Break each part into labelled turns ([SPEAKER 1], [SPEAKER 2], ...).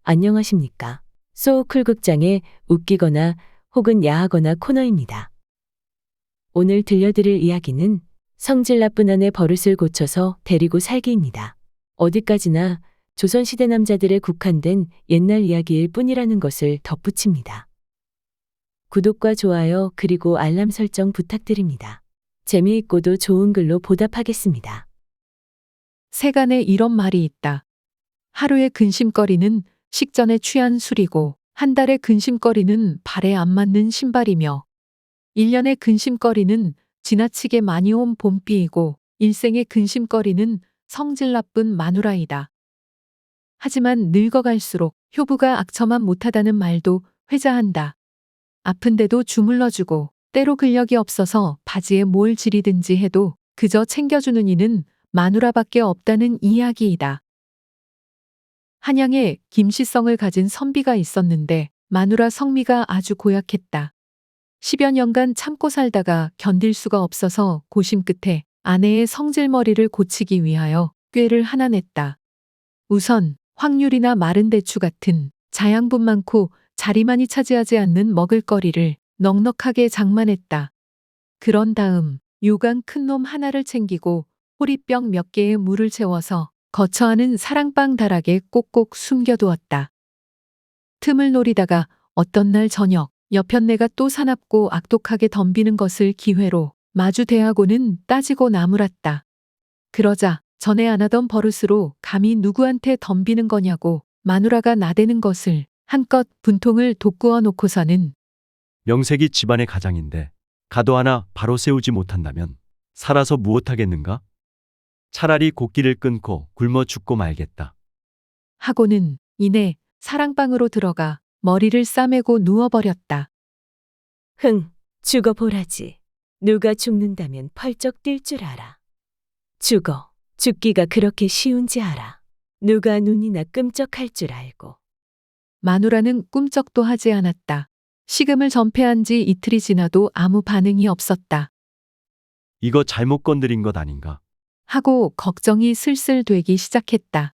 [SPEAKER 1] 안녕하십니까. 소호쿨 극장의 웃기거나 혹은 야하거나 코너입니다. 오늘 들려드릴 이야기는 성질 나쁜 아내 버릇을 고쳐서 데리고 살기입니다. 어디까지나 조선시대 남자들에 국한된 옛날 이야기일 뿐이라는 것을 덧붙입니다. 구독과 좋아요 그리고 알람 설정 부탁드립니다. 재미있고도 좋은 글로 보답하겠습니다.
[SPEAKER 2] 세간에 이런 말이 있다. 하루의 근심거리는 식전에 취한 술이고 한 달의 근심거리는 발에 안 맞는 신발이며 1년의 근심거리는 지나치게 많이 온 봄비이고 일생의 근심거리는 성질 나쁜 마누라이다. 하지만 늙어갈수록 효부가 악처만 못하다는 말도 회자한다. 아픈데도 주물러주고 때로 근력이 없어서 바지에 뭘 지리든지 해도 그저 챙겨주는 이는 마누라밖에 없다는 이야기이다. 한양에 김씨성을 가진 선비가 있었는데 마누라 성미가 아주 고약했다. 10여 년간 참고 살다가 견딜 수가 없어서 고심 끝에 아내의 성질머리를 고치기 위하여 꾀를 하나 냈다. 우선 확률이나 마른 대추 같은 자양분 많고 자리 많이 차지하지 않는 먹을거리를 넉넉하게 장만했다. 그런 다음 요강 큰 놈 하나를 챙기고 호리병 몇 개에 물을 채워서 거처하는 사랑방 다락에 꼭꼭 숨겨두었다. 틈을 노리다가 어떤 날 저녁 여편네가 또 사납고 악독하게 덤비는 것을 기회로 마주 대하고는 따지고 나무랐다. 그러자 전에 안 하던 버릇으로 감히 누구한테 덤비는 거냐고 마누라가 나대는 것을 한껏 분통을 돋구어 놓고서는
[SPEAKER 3] 명색이 집안의 가장인데 가도 하나 바로 세우지 못한다면 살아서 무엇하겠는가? 차라리 곡기를 끊고 굶어 죽고 말겠다.
[SPEAKER 2] 하고는 이내 사랑방으로 들어가 머리를 싸매고 누워버렸다.
[SPEAKER 1] 흥, 죽어보라지. 누가 죽는다면 펄쩍 뛸 줄 알아. 죽기가 그렇게 쉬운지 알아. 누가 눈이나 끔쩍할 줄 알고.
[SPEAKER 2] 마누라는 꿈쩍도 하지 않았다. 식음을 전폐한 지 이틀이 지나도 아무 반응이 없었다.
[SPEAKER 3] 이거 잘못 건드린 것 아닌가?
[SPEAKER 2] 하고 걱정이 슬슬 되기 시작했다.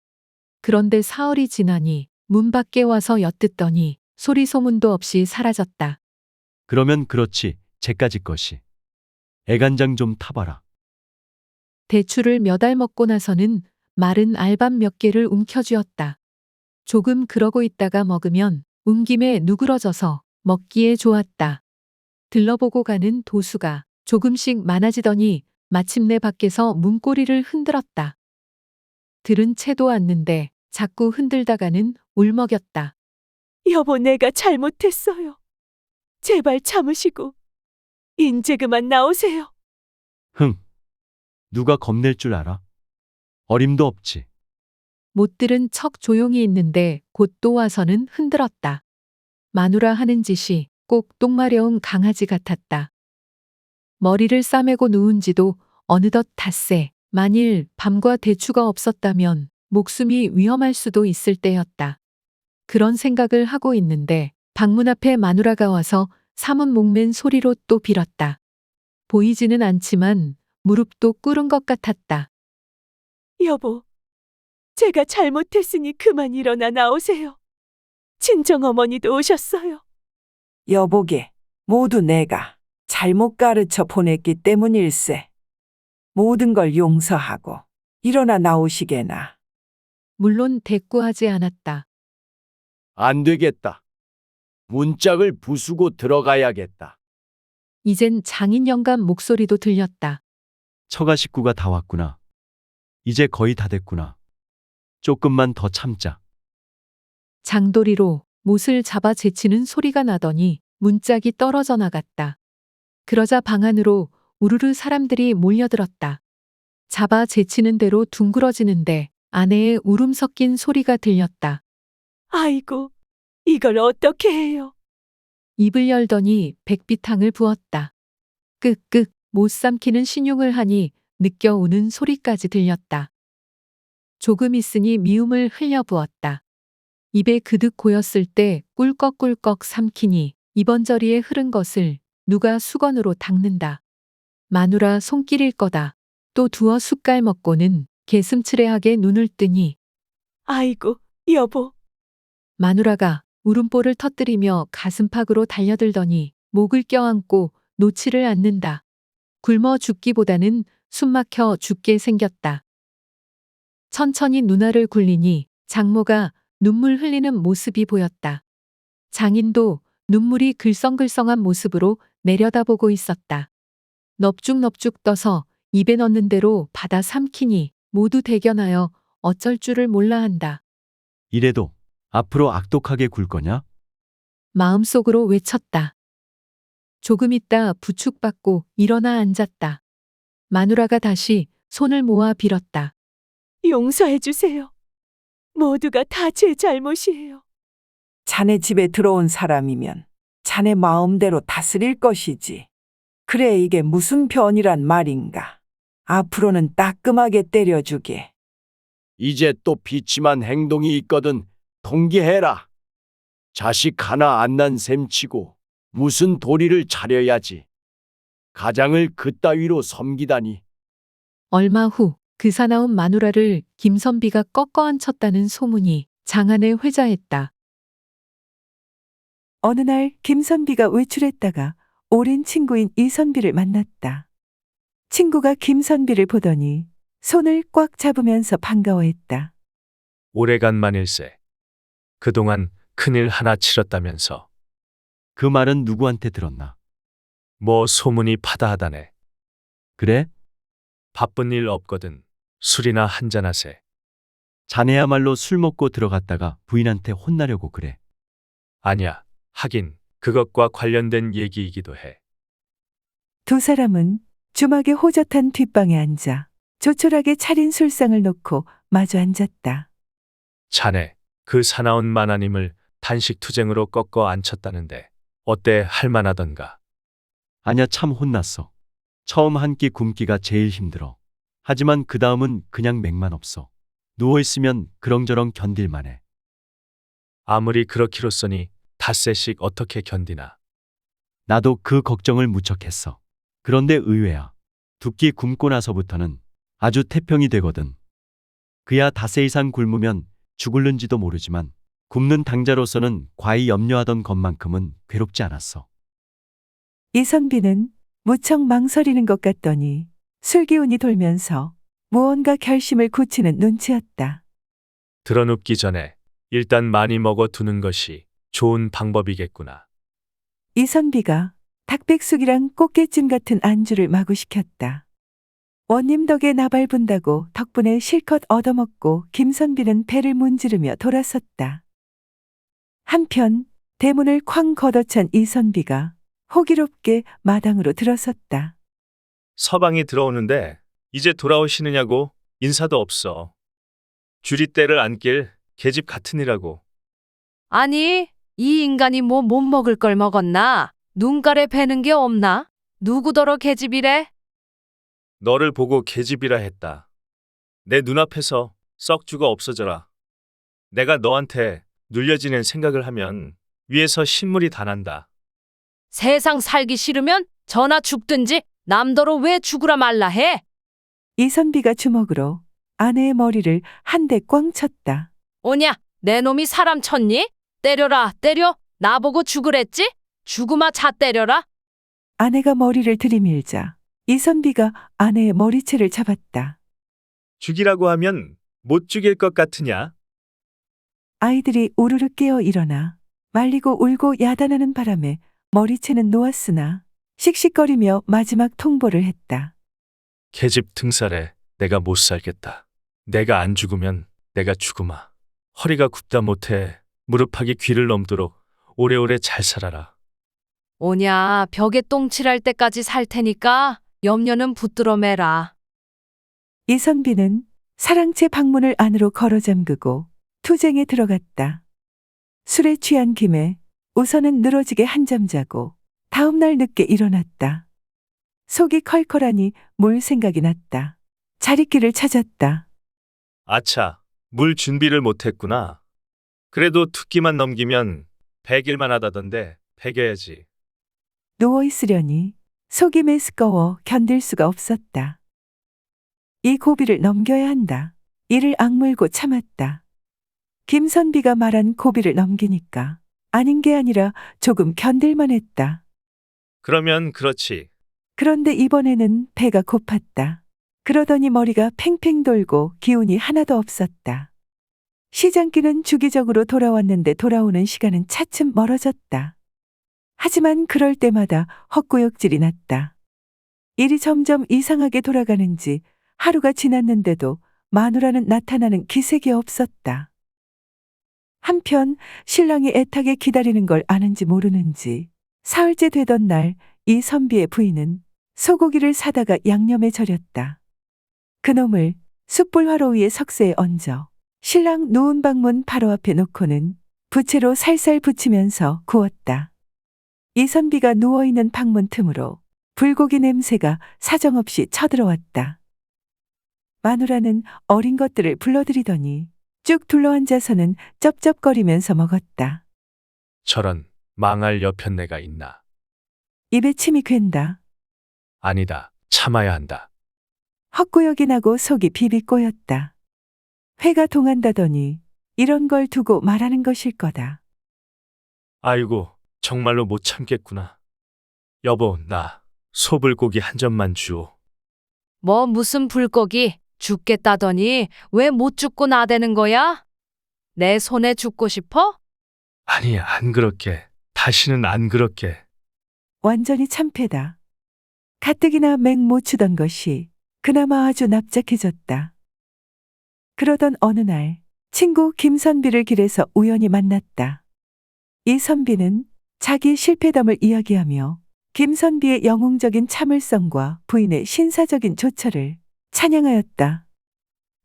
[SPEAKER 2] 그런데 사흘이 지나니 문 밖에 와서 엿듣더니 소리 소문도 없이 사라졌다.
[SPEAKER 3] 그러면 그렇지, 쟤까지 것이. 애간장 좀 타봐라.
[SPEAKER 2] 대추를 몇 알 먹고 나서는 마른 알밥 몇 개를 움켜쥐었다. 조금 그러고 있다가 먹으면 움김에 누그러져서 먹기에 좋았다. 들러보고 가는 도수가 조금씩 많아지더니 마침내 밖에서 문고리를 흔들었다. 들은 채도 않는데 자꾸 흔들다가는 울먹였다.
[SPEAKER 1] 여보, 내가 잘못했어요. 제발 참으시고 인제 그만 나오세요.
[SPEAKER 3] 흥, 누가 겁낼 줄 알아? 어림도 없지.
[SPEAKER 2] 못 들은 척 조용히 있는데 곧 또 와서는 흔들었다. 마누라 하는 짓이 꼭 똥마려운 강아지 같았다. 머리를 싸매고 누운 지도 어느덧 닷새. 만일 밤과 대추가 없었다면 목숨이 위험할 수도 있을 때였다. 그런 생각을 하고 있는데 방문 앞에 마누라가 와서 사문 목맨 소리로 또 빌었다. 보이지는 않지만 무릎도 꿇은 것 같았다.
[SPEAKER 1] 여보, 제가 잘못했으니 그만 일어나 나오세요. 친정어머니도 오셨어요.
[SPEAKER 4] 여보게, 모두 내가 잘못 가르쳐 보냈기 때문일세. 모든 걸 용서하고 일어나 나오시게나.
[SPEAKER 2] 물론 대꾸하지 않았다.
[SPEAKER 5] 안 되겠다. 문짝을 부수고 들어가야겠다.
[SPEAKER 2] 이젠 장인 영감 목소리도 들렸다.
[SPEAKER 3] 처가 식구가 다 왔구나. 이제 거의 다 됐구나. 조금만 더 참자.
[SPEAKER 2] 장도리로 못을 잡아 제치는 소리가 나더니 문짝이 떨어져 나갔다. 그러자 방 안으로 우르르 사람들이 몰려들었다. 잡아 제치는 대로 둥그러지는데 아내의 울음 섞인 소리가 들렸다.
[SPEAKER 1] 아이고, 이걸 어떻게 해요?
[SPEAKER 2] 입을 열더니 백비탕을 부었다. 끄끄 못 삼키는 신용을 하니 느껴 우는 소리까지 들렸다. 조금 있으니 미움을 흘려 부었다. 입에 그득 고였을 때 꿀꺽꿀꺽 삼키니 이번저리에 흐른 것을 누가 수건으로 닦는다. 마누라 손길일 거다. 또 두어 숟갈 먹고는 개슴츠레하게 눈을 뜨니
[SPEAKER 1] 아이고, 여보,
[SPEAKER 2] 마누라가 울음보를 터뜨리며 가슴팍으로 달려들더니 목을 껴안고 놓지를 않는다. 굶어 죽기보다는 숨막혀 죽게 생겼다. 천천히 눈알을 굴리니 장모가 눈물 흘리는 모습이 보였다. 장인도 눈물이 글썽글썽한 모습으로 내려다보고 있었다. 넙죽넙죽 떠서 입에 넣는 대로 받아 삼키니 모두 대견하여 어쩔 줄을 몰라 한다.
[SPEAKER 3] 이래도 앞으로 악독하게 굴 거냐?
[SPEAKER 2] 마음속으로 외쳤다. 조금 있다 부축받고 일어나 앉았다. 마누라가 다시 손을 모아 빌었다.
[SPEAKER 1] 용서해 주세요. 모두가 다 제 잘못이에요.
[SPEAKER 4] 자네 집에 들어온 사람이면 자네 마음대로 다스릴 것이지. 그래 이게 무슨 변이란 말인가. 앞으로는 따끔하게 때려주게.
[SPEAKER 5] 이제 또 비침한 행동이 있거든 통기해라. 자식 하나 안 난 셈치고 무슨 도리를 차려야지. 가장을 그따위로 섬기다니.
[SPEAKER 2] 얼마 후 그 사나운 마누라를 김선비가 꺾어 앉혔다는 소문이 장안에 회자했다.
[SPEAKER 4] 어느 날 김선비가 외출했다가 오랜 친구인 이선비를 만났다. 친구가 김선비를 보더니 손을 꽉 잡으면서 반가워했다.
[SPEAKER 6] 오래간만일세. 그동안 큰일 하나 치렀다면서.
[SPEAKER 3] 그 말은 누구한테 들었나?
[SPEAKER 6] 뭐 소문이 파다하다네.
[SPEAKER 3] 그래?
[SPEAKER 6] 바쁜 일 없거든. 술이나 한잔하세.
[SPEAKER 3] 자네야말로 술 먹고 들어갔다가 부인한테 혼나려고 그래.
[SPEAKER 6] 아냐, 하긴 그것과 관련된 얘기이기도 해.
[SPEAKER 4] 두 사람은 주막의 호젓한 뒷방에 앉아 조촐하게 차린 술상을 놓고 마주 앉았다.
[SPEAKER 6] 자네, 그 사나운 마나님을 단식 투쟁으로 꺾어 앉혔다는데 어때 할만하던가?
[SPEAKER 3] 아냐 참 혼났어. 처음 한 끼 굶기가 제일 힘들어. 하지만 그 다음은 그냥 맥만 없어. 누워있으면 그렁저렁 견딜만해.
[SPEAKER 6] 아무리 그렇기로써니 닷새씩 어떻게 견디나.
[SPEAKER 3] 나도 그 걱정을 무척 했어. 그런데 의외야. 두 끼 굶고 나서부터는 아주 태평이 되거든. 그야 닷새 이상 굶으면 죽을는지도 모르지만 굶는 당자로서는 과히 염려하던 것만큼은 괴롭지 않았어.
[SPEAKER 4] 이선비는 무척 망설이는 것 같더니 술기운이 돌면서 무언가 결심을 굳히는 눈치였다.
[SPEAKER 6] 드러눕기 전에 일단 많이 먹어 두는 것이 좋은 방법이겠구나.
[SPEAKER 4] 이선비가 닭백숙이랑 꽃게찜 같은 안주를 마구 시켰다. 원님 덕에 나발분다고 덕분에 실컷 얻어먹고 김선비는 배를 문지르며 돌아섰다. 한편 대문을 쾅 걷어찬 이선비가 호기롭게 마당으로 들어섰다.
[SPEAKER 6] 서방이 들어오는데 이제 돌아오시느냐고 인사도 없어. 주리떼를 안길 계집 같으니라고.
[SPEAKER 7] 아니, 이 인간이 뭐 못 먹을 걸 먹었나? 눈깔에 베는 게 없나? 누구더러 계집이래?
[SPEAKER 6] 너를 보고 계집이라 했다. 내 눈앞에서 썩 죽어 없어져라. 내가 너한테 눌려지는 생각을 하면 위에서 신물이 다 난다.
[SPEAKER 7] 세상 살기 싫으면 저나 죽든지 남더러 왜 죽으라 말라 해?
[SPEAKER 4] 이선비가 주먹으로 아내의 머리를 한 대 꽝 쳤다.
[SPEAKER 7] 오냐, 내 놈이 사람 쳤니? 때려라, 때려. 나보고 죽으랬지? 죽으마 자 때려라.
[SPEAKER 4] 아내가 머리를 들이밀자 이선비가 아내의 머리채를 잡았다.
[SPEAKER 6] 죽이라고 하면 못 죽일 것 같으냐?
[SPEAKER 4] 아이들이 우르르 깨어 일어나 말리고 울고 야단하는 바람에 머리채는 놓았으나 씩씩거리며 마지막 통보를 했다.
[SPEAKER 6] 계집 등살에 내가 못 살겠다. 내가 안 죽으면 내가 죽으마. 허리가 굽다 못해 무릎팍이 귀를 넘도록 오래오래 잘 살아라.
[SPEAKER 7] 오냐, 벽에 똥칠할 때까지 살 테니까 염려는 붙들어 매라.
[SPEAKER 4] 이선비는 사랑채 방문을 안으로 걸어 잠그고 투쟁에 들어갔다. 술에 취한 김에 우선은 늘어지게 한잠 자고 다음날 늦게 일어났다. 속이 컬컬하니 물 생각이 났다. 자리길을 찾았다.
[SPEAKER 6] 아차, 물 준비를 못했구나. 그래도 두 끼만 넘기면 배길만 하다던데 배겨야지.
[SPEAKER 4] 누워있으려니 속이 메스꺼워 견딜 수가 없었다. 이 고비를 넘겨야 한다. 이를 악물고 참았다. 김선비가 말한 고비를 넘기니까 아닌 게 아니라 조금 견딜만 했다.
[SPEAKER 6] 그러면 그렇지.
[SPEAKER 4] 그런데 이번에는 배가 고팠다. 그러더니 머리가 팽팽 돌고 기운이 하나도 없었다. 시장길은 주기적으로 돌아왔는데 돌아오는 시간은 차츰 멀어졌다. 하지만 그럴 때마다 헛구역질이 났다. 일이 점점 이상하게 돌아가는지 하루가 지났는데도 마누라는 나타나는 기색이 없었다. 한편 신랑이 애타게 기다리는 걸 아는지 모르는지 사흘째 되던 날 이 선비의 부인은 소고기를 사다가 양념에 절였다. 그놈을 숯불 화로 위에 석쇠에 얹어 신랑 누운 방문 바로 앞에 놓고는 부채로 살살 붙이면서 구웠다. 이선비가 누워있는 방문 틈으로 불고기 냄새가 사정없이 쳐들어왔다. 마누라는 어린 것들을 불러들이더니 쭉 둘러앉아서는 쩝쩝거리면서 먹었다.
[SPEAKER 6] 저런 망할 여편네가 있나?
[SPEAKER 4] 입에 침이 괜다.
[SPEAKER 6] 아니다. 참아야 한다.
[SPEAKER 4] 헛구역이 나고 속이 비비 꼬였다. 회가 동한다더니 이런 걸 두고 말하는 것일 거다.
[SPEAKER 6] 아이고, 정말로 못 참겠구나. 여보, 나 소불고기 한 점만 주오.
[SPEAKER 7] 뭐 무슨 불고기 죽겠다더니 왜 못 죽고 나대는 거야? 내 손에 죽고 싶어?
[SPEAKER 6] 아니, 안 그렇게. 다시는 안 그렇게.
[SPEAKER 4] 완전히 참패다. 가뜩이나 맹 못 추던 것이 그나마 아주 납작해졌다. 그러던 어느 날 친구 김선비를 길에서 우연히 만났다. 이 선비는 자기 실패담을 이야기하며 김선비의 영웅적인 참을성과 부인의 신사적인 조처를 찬양하였다.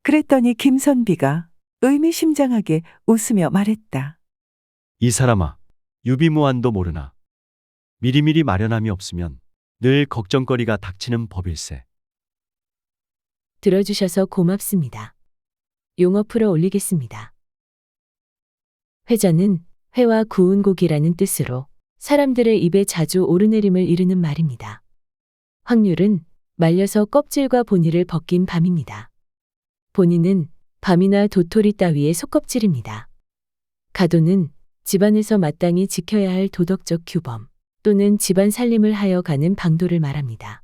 [SPEAKER 4] 그랬더니 김선비가 의미심장하게 웃으며 말했다.
[SPEAKER 3] 이 사람아, 유비무환도 모르나. 미리미리 마련함이 없으면 늘 걱정거리가 닥치는 법일세.
[SPEAKER 1] 들어주셔서 고맙습니다. 용어 풀어 올리겠습니다. 회자는 회와 구운 고기라는 뜻으로 사람들의 입에 자주 오르내림을 이르는 말입니다. 확률은 말려서 껍질과 보니를 벗긴 밤입니다. 보니는 밤이나 도토리 따위의 속껍질입니다. 가도는 집안에서 마땅히 지켜야 할 도덕적 규범 또는 집안 살림을 하여 가는 방도를 말합니다.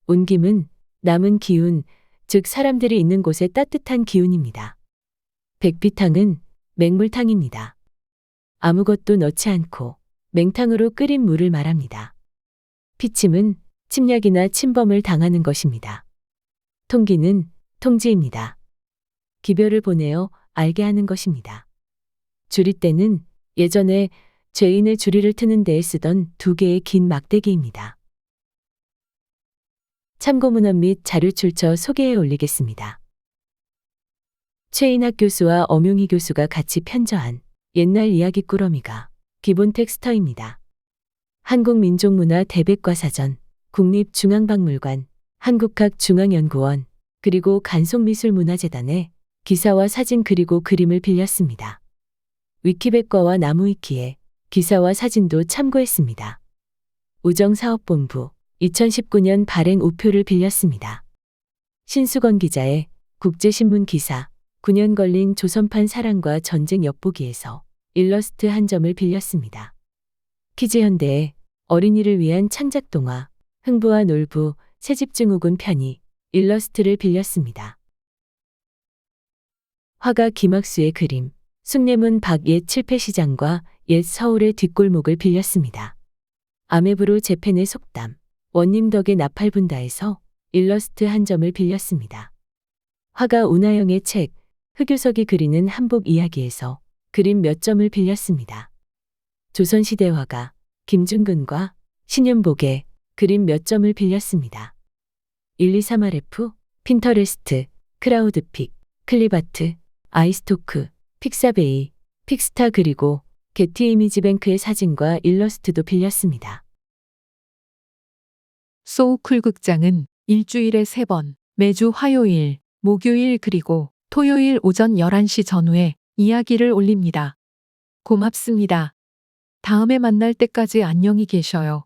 [SPEAKER 1] 온김은 남은 기운, 즉 사람들이 있는 곳의 따뜻한 기운입니다. 백비탕은 맹물탕입니다. 아무것도 넣지 않고 맹탕으로 끓인 물을 말합니다. 피침은 침략이나 침범을 당하는 것입니다. 통기는 통지입니다. 기별을 보내어 알게 하는 것입니다. 주리대는 예전에 죄인의 주리를 트는 데에 쓰던 2개의 긴 막대기입니다. 참고문헌 및 자료 출처 소개해 올리겠습니다. 최인학 교수와 엄용희 교수가 같이 편저한 옛날 이야기 꾸러미가 기본 텍스터입니다. 한국민족문화 대백과사전, 국립중앙박물관, 한국학중앙연구원, 그리고 간송미술문화재단의 기사와 사진 그리고 그림을 빌렸습니다. 위키백과와 나무위키에 기사와 사진도 참고했습니다. 우정사업본부 2019년 발행 우표를 빌렸습니다. 신수건 기자의 국제신문 기사 9년 걸린 조선판 사랑과 전쟁 엿보기에서 일러스트 한 점을 빌렸습니다. 키즈현대의 어린이를 위한 창작동화 흥부와 놀부 새집증후군 편이 일러스트를 빌렸습니다. 화가 김학수의 그림 숭례문 박 옛 칠패시장과 옛 서울의 뒷골목을 빌렸습니다. 아메브로 재팬의 속담 원님 덕에 나팔분다에서 일러스트 한 점을 빌렸습니다. 화가 운하영의 책 흑유석이 그리는 한복 이야기에서 그림 몇 점을 빌렸습니다. 조선시대 화가 김중근과 신윤복의 그림 몇 점을 빌렸습니다. 123RF, 핀터레스트, 크라우드픽, 클립아트, 아이스토크, 픽사베이, 픽스타 그리고 게티 이미지뱅크의 사진과 일러스트도 빌렸습니다.
[SPEAKER 2] 소우쿨 극장은 일주일에 3번, 매주 화요일, 목요일 그리고 토요일 오전 11시 전후에 이야기를 올립니다. 고맙습니다. 다음에 만날 때까지 안녕히 계셔요.